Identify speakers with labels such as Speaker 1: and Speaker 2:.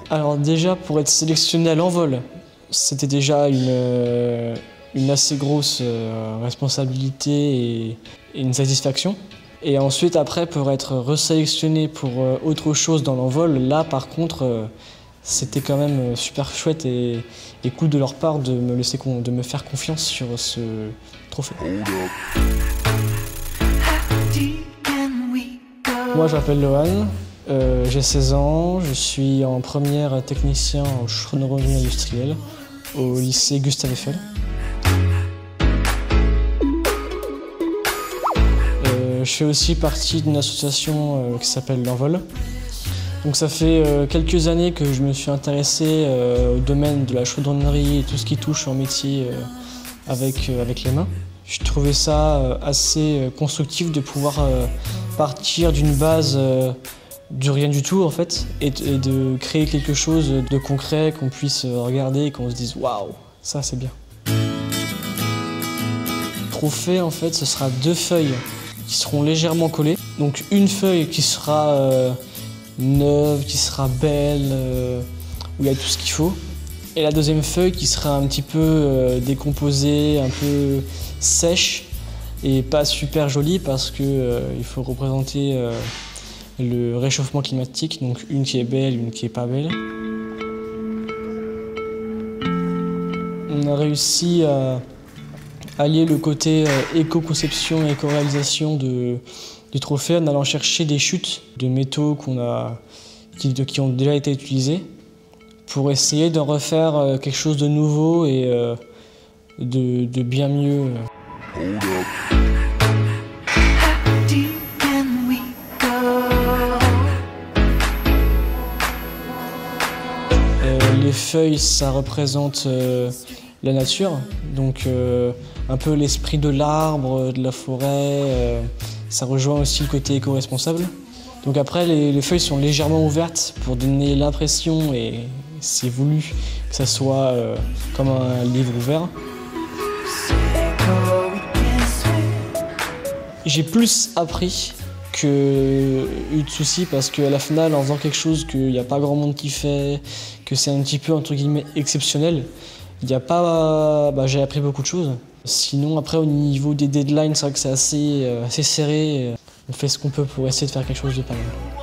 Speaker 1: Alors déjà, pour être sélectionné à l'envol, c'était déjà une assez grosse responsabilité et une satisfaction. Et ensuite, après, pour être resélectionné pour autre chose dans l'envol, là, par contre, c'était quand même super chouette et cool de leur part de me faire confiance sur ce trophée. Moi, je m'appelle Lohan, j'ai 16 ans, je suis en première technicien en chaudronnerie industrielle au lycée Gustave Eiffel. Je fais aussi partie d'une association qui s'appelle l'Envol. Donc ça fait quelques années que je me suis intéressé au domaine de la chaudronnerie et tout ce qui touche en métier avec les mains. Je trouvais ça assez constructif de pouvoir partir d'une base du rien du tout en fait et de créer quelque chose de concret qu'on puisse regarder et qu'on se dise waouh, ça c'est bien. Le trophée en fait ce sera 2 feuilles qui seront légèrement collées. Donc une feuille qui sera neuve, qui sera belle, où il y a tout ce qu'il faut. Et la deuxième feuille qui sera un petit peu décomposée, un peu sèche et pas super jolie parce que il faut représenter le réchauffement climatique, donc une qui est belle, une qui est pas belle. On a réussi à allier le côté éco-conception et éco-réalisation du trophée en allant chercher des chutes de métaux qui ont déjà été utilisées pour essayer d'en refaire quelque chose de nouveau et de bien mieux. Les feuilles, ça représente la nature, donc un peu l'esprit de l'arbre, de la forêt. Ça rejoint aussi le côté éco-responsable. Donc après, les feuilles sont légèrement ouvertes pour donner l'impression, et c'est voulu, que ça soit comme un livre ouvert. J'ai plus appris que eu de soucis parce qu'à la finale, en faisant quelque chose qu'il n'y a pas grand monde qui fait, que c'est un petit peu entre guillemets exceptionnel, j'ai appris beaucoup de choses. Sinon, après, au niveau des deadlines, c'est vrai que c'est assez serré. On fait ce qu'on peut pour essayer de faire quelque chose de pas mal.